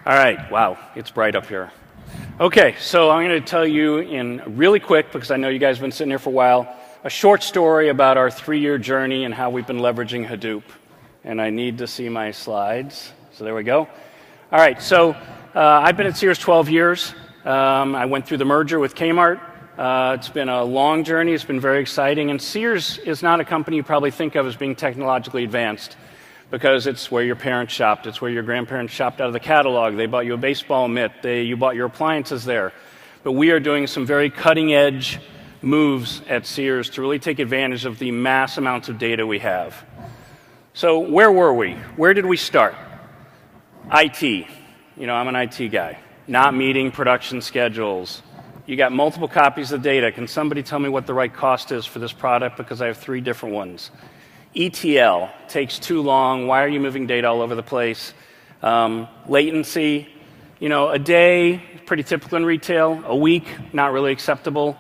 All right, wow, it's bright up here. Okay, so I'm going to tell you in really quick, because I know you guys have been sitting here for a while, a short story about our 3-year journey and how we've been leveraging Hadoop. And I need to see my slides. So there we go. All right, so I've been at Sears 12 years. I went through the merger with Kmart. It's been a long journey. It's been very exciting. And Sears is not a company you probably think of as being technologically advanced, because it's where your parents shopped. It's where your grandparents shopped out of the catalog. They bought you a baseball mitt. You bought your appliances there. But we are doing some very cutting-edge moves at Sears to really take advantage of the mass amounts of data we have. So where were we? Where did we start? IT. You know, I'm an IT guy. Not meeting production schedules. You got multiple copies of data. Can somebody tell me what the right cost is for this product? Because I have 3 different ones. ETL takes too long. Why are you moving data all over the place? Latency, you know, a day, pretty typical in retail. A week, not really acceptable.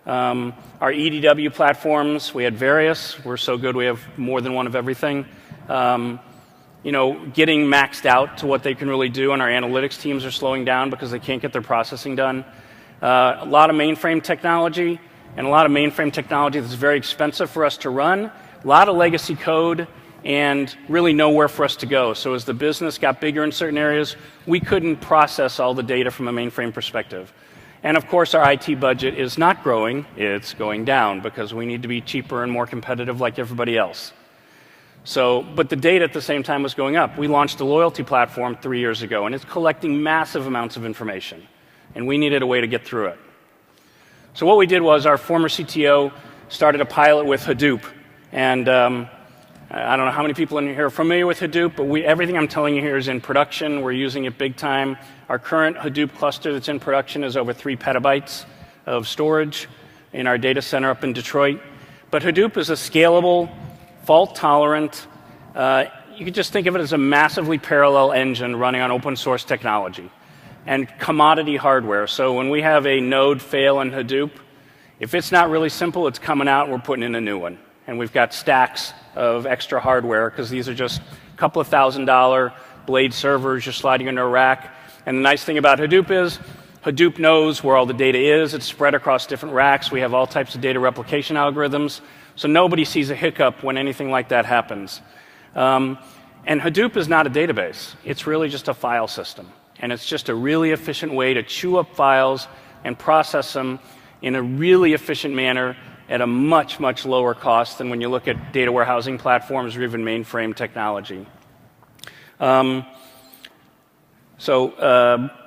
Our EDW platforms, we had various. We're so good we have more than one of everything. You know, getting maxed out to what they can really do, and our analytics teams are slowing down because they can't get their processing done. A lot of mainframe technology, and a lot of mainframe technology that's very expensive for us to run. A lot of legacy code, and really nowhere for us to go. So as the business got bigger in certain areas, we couldn't process all the data from a mainframe perspective. And of course, our IT budget is not growing, it's going down, because we need to be cheaper and more competitive like everybody else. So, but the data at the same time was going up. We launched a loyalty platform 3 years ago, and it's collecting massive amounts of information. And we needed a way to get through it. So what we did was our former CTO started a pilot with Hadoop. And I don't know how many people in here are familiar with Hadoop, but everything I'm telling you here is in production. We're using it big time. Our current Hadoop cluster that's in production is over 3 petabytes of storage in our data center up in Detroit. But Hadoop is a scalable, fault-tolerant, you could just think of it as a massively parallel engine running on open source technology and commodity hardware. So when we have a node fail in Hadoop, if it's not really simple, it's coming out and we're putting in a new one. And we've got stacks of extra hardware, because these are just a couple of $1,000 blade servers you're sliding into a rack. And the nice thing about Hadoop is Hadoop knows where all the data is. It's spread across different racks. We have all types of data replication algorithms. So nobody sees a hiccup when anything like that happens. And Hadoop is not a database. It's really just a file system. And it's just a really efficient way to chew up files and process them in a really efficient manner at a much, much lower cost than when you look at data warehousing platforms or even mainframe technology.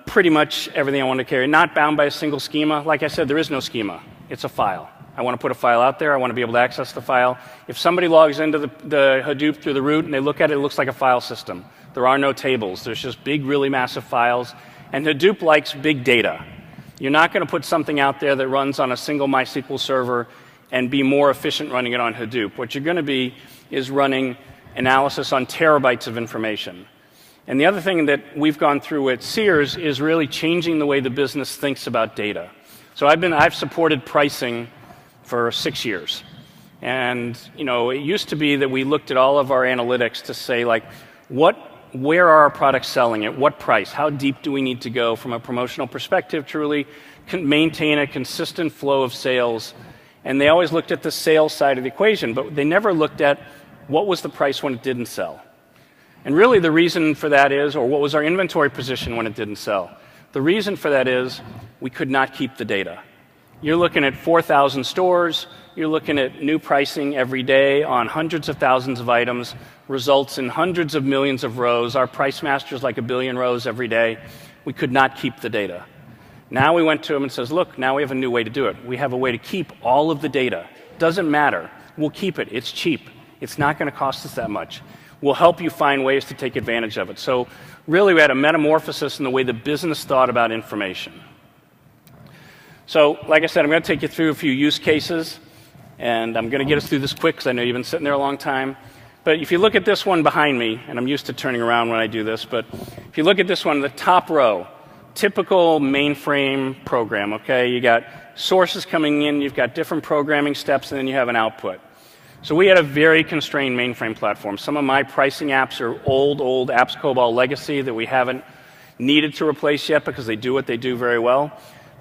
Pretty much everything I want to carry. Not bound by a single schema. Like I said, there is no schema. It's a file. I want to put a file out there. I want to be able to access the file. If somebody logs into the Hadoop through the root and they look at it, it looks like a file system. There are no tables. There's just big, really massive files. And Hadoop likes big data. You're not going to put something out there that runs on a single MySQL server and be more efficient running it on Hadoop. What you're going to be is running analysis on terabytes of information. And the other thing that we've gone through at Sears is really changing the way the business thinks about data. So I've supported pricing for 6 years. And you know, it used to be that we looked at all of our analytics to say, like, where are our products selling at what price? How deep do we need to go from a promotional perspective to really maintain a consistent flow of sales? And they always looked at the sales side of the equation, but they never looked at what was the price when it didn't sell. And really the reason for that is, or what was our inventory position when it didn't sell? The reason for that is we could not keep the data. You're looking at 4,000 stores, you're looking at new pricing every day on hundreds of thousands of items, results in hundreds of millions of rows. Our price master is like 1 billion rows every day. We could not keep the data. Now we went to them and says, look, now we have a new way to do it. We have a way to keep all of the data. Doesn't matter. We'll keep it. It's cheap. It's not going to cost us that much. We'll help you find ways to take advantage of it. So really we had a metamorphosis in the way the business thought about information. So like I said, I'm going to take you through a few use cases, and I'm going to get us through this quick because I know you've been sitting there a long time. But if you look at this one behind me, and I'm used to turning around when I do this, but if you look at this one, the top row, typical mainframe program, okay? You got sources coming in, you've got different programming steps, and then you have an output. So we had a very constrained mainframe platform. Some of my pricing apps are old apps COBOL legacy that we haven't needed to replace yet because they do what they do very well.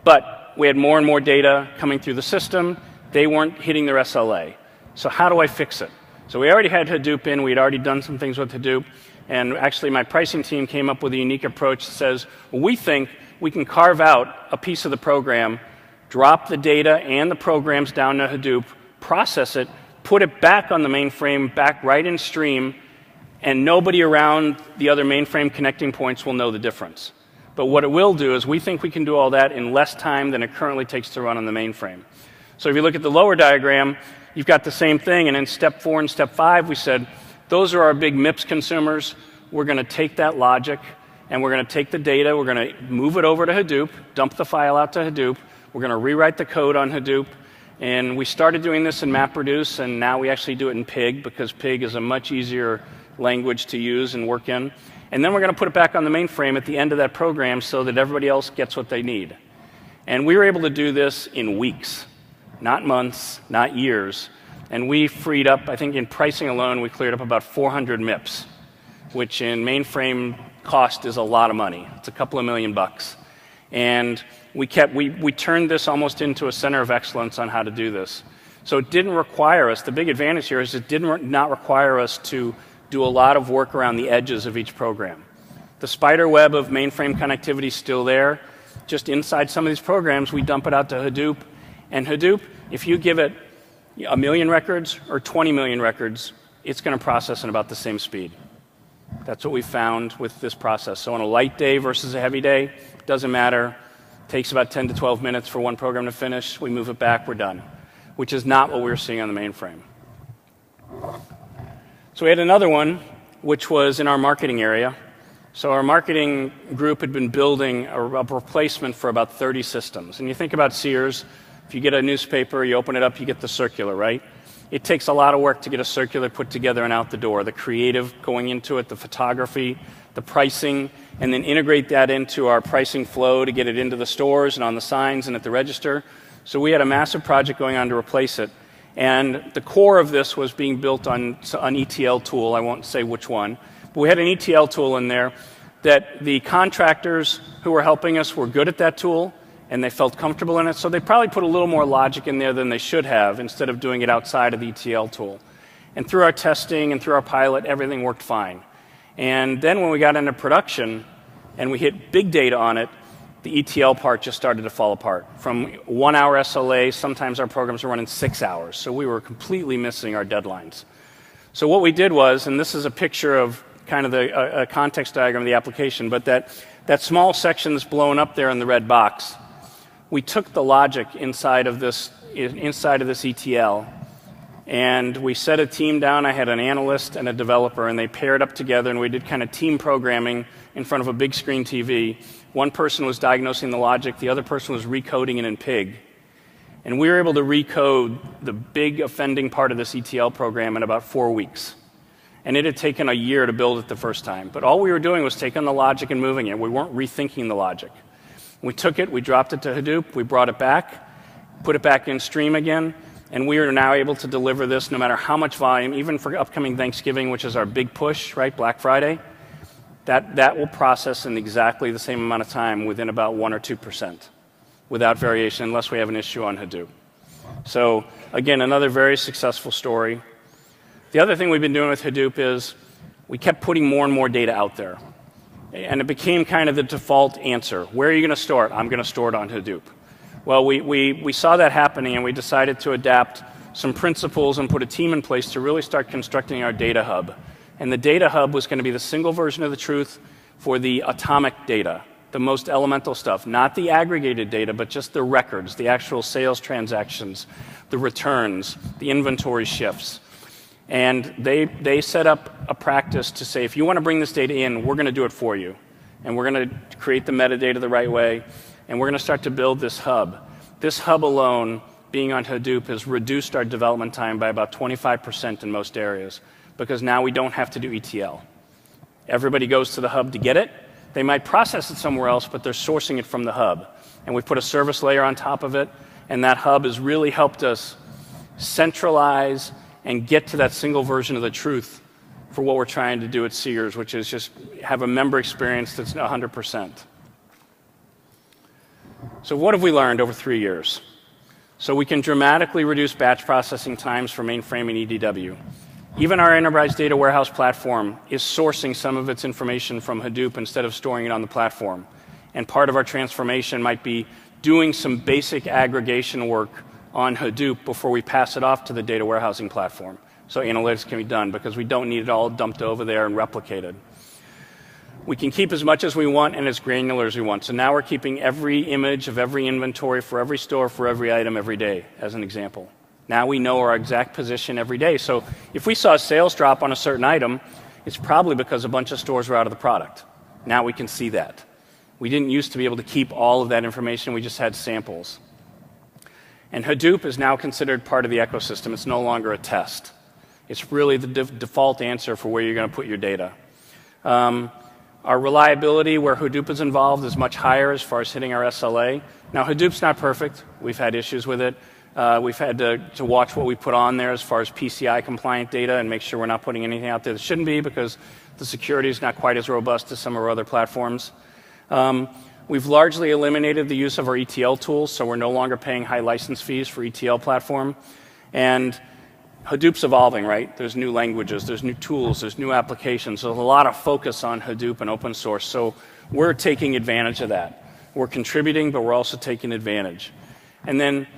But we had more and more data coming through the system. They weren't hitting their SLA. So how do I fix it? So we already had Hadoop in. We'd already done some things with Hadoop. And actually, my pricing team came up with a unique approach that says, well, we think we can carve out a piece of the program, drop the data and the programs down to Hadoop, process it, put it back on the mainframe, back right in stream, and nobody around the other mainframe connecting points will know the difference. But what it will do is we think we can do all that in less time than it currently takes to run on the mainframe. So if you look at the lower diagram, you've got the same thing, and in step 4 and step 5, we said, those are our big MIPS consumers. We're going to take that logic, and we're going to take the data, we're going to move it over to Hadoop, dump the file out to Hadoop, we're going to rewrite the code on Hadoop, and we started doing this in MapReduce, and now we actually do it in Pig, because Pig is a much easier language to use and work in. And then we're going to put it back on the mainframe at the end of that program so that everybody else gets what they need. And we were able to do this in weeks, not months, not years. And we freed up, I think in pricing alone, we cleared up about 400 MIPS, which in mainframe cost is a lot of money. It's a couple of $1 million. And we turned this almost into a center of excellence on how to do this. So it didn't require us, the big advantage here is it did not require us to do a lot of work around the edges of each program. The spider web of mainframe connectivity is still there. Just inside some of these programs, we dump it out to Hadoop. And Hadoop, if you give it 1 million records or 20 million records, it's going to process in about the same speed. That's what we found with this process. So on a light day versus a heavy day, doesn't matter. It takes about 10 to 12 minutes for one program to finish. We move it back, we're done, which is not what we were seeing on the mainframe. So we had another one, which was in our marketing area. So our marketing group had been building a replacement for about 30 systems. And you think about Sears, if you get a newspaper, you open it up, you get the circular, right? It takes a lot of work to get a circular put together and out the door. The creative going into it, the photography, the pricing, and then integrate that into our pricing flow to get it into the stores and on the signs and at the register. So we had a massive project going on to replace it. And the core of this was being built on an ETL tool. I won't say which one. But we had an ETL tool in there that the contractors who were helping us were good at that tool, and they felt comfortable in it. So they probably put a little more logic in there than they should have instead of doing it outside of the ETL tool. And through our testing and through our pilot, everything worked fine. And then when we got into production and we hit big data on it, the ETL part just started to fall apart. From 1 hour SLA, sometimes our programs were running 6 hours. So we were completely missing our deadlines. So what we did was, and this is a picture of kind of a context diagram of the application, but that small section that's blown up there in the red box, we took the logic inside of this ETL, and we set a team down. I had an analyst and a developer, and they paired up together, and we did kind of team programming in front of a big screen TV. One person was diagnosing the logic, the other person was recoding it in Pig. And we were able to recode the big offending part of this ETL program in about 4 weeks. And it had taken a year to build it the first time. But all we were doing was taking the logic and moving it. We weren't rethinking the logic. We took it, we dropped it to Hadoop, we brought it back, put it back in stream again, and we are now able to deliver this no matter how much volume, even for upcoming Thanksgiving, which is our big push, right, Black Friday. That will process in exactly the same amount of time within about 1 or 2% without variation, unless we have an issue on Hadoop. So again, another very successful story. The other thing we've been doing with Hadoop is we kept putting more and more data out there. And it became kind of the default answer. Where are you going to store it? I'm going to store it on Hadoop. Well, we saw that happening, and we decided to adapt some principles and put a team in place to really start constructing our data hub. And the data hub was going to be the single version of the truth for the atomic data, the most elemental stuff, not the aggregated data, but just the records, the actual sales transactions, the returns, the inventory shifts. And they set up a practice to say, if you want to bring this data in, we're going to do it for you. And we're going to create the metadata the right way, and we're going to start to build this hub. This hub alone, being on Hadoop, has reduced our development time by about 25% in most areas, because now we don't have to do ETL. Everybody goes to the hub to get it. They might process it somewhere else, but they're sourcing it from the hub. And we've put a service layer on top of it, and that hub has really helped us centralize and get to that single version of the truth for what we're trying to do at Sears, which is just have a member experience that's 100%. So what have we learned over 3 years? So we can dramatically reduce batch processing times for mainframe and EDW. Even our enterprise data warehouse platform is sourcing some of its information from Hadoop instead of storing it on the platform. And part of our transformation might be doing some basic aggregation work on Hadoop before we pass it off to the data warehousing platform. So analytics can be done because we don't need it all dumped over there and replicated. We can keep as much as we want and as granular as we want. So now we're keeping every image of every inventory for every store, for every item every day, as an example. Now we know our exact position every day. So if we saw a sales drop on a certain item, it's probably because a bunch of stores were out of the product. Now we can see that. We didn't used to be able to keep all of that information. We just had samples. And Hadoop is now considered part of the ecosystem. It's no longer a test. It's really the default answer for where you're going to put your data. Our reliability, where Hadoop is involved, is much higher as far as hitting our SLA. Now, Hadoop's not perfect. We've had issues with it. We've had to watch what we put on there as far as PCI compliant data and make sure we're not putting anything out there that shouldn't be because the security is not quite as robust as some of our other platforms. We've largely eliminated the use of our ETL tools, so we're no longer paying high license fees for ETL platform. And Hadoop's evolving, right? There's new languages, there's new tools, there's new applications. There's a lot of focus on Hadoop and open source, so we're taking advantage of that. We're contributing, but we're also taking advantage. And then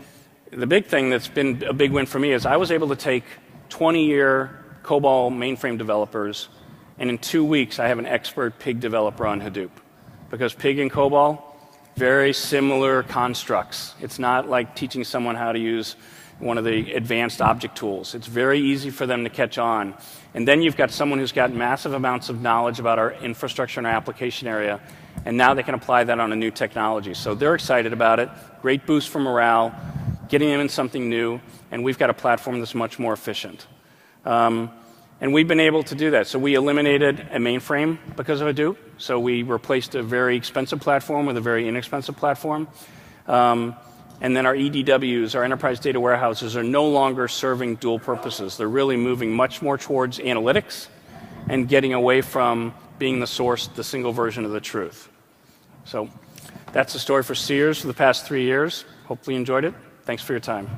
the big thing that's been a big win for me is I was able to take 20-year COBOL mainframe developers, and in 2 weeks I have an expert Pig developer on Hadoop. Because Pig and COBOL, very similar constructs. It's not like teaching someone how to use one of the advanced object tools. It's very easy for them to catch on. And then you've got someone who's got massive amounts of knowledge about our infrastructure and our application area, and now they can apply that on a new technology. So they're excited about it. Great boost for morale, getting them in something new, and we've got a platform that's much more efficient. And we've been able to do that. So we eliminated a mainframe because of Hadoop. So we replaced a very expensive platform with a very inexpensive platform. And then our EDWs, our enterprise data warehouses, are no longer serving dual purposes. They're really moving much more towards analytics and getting away from being the source, the single version of the truth. So that's the story for Sears for the past 3 years. Hopefully you enjoyed it. Thanks for your time.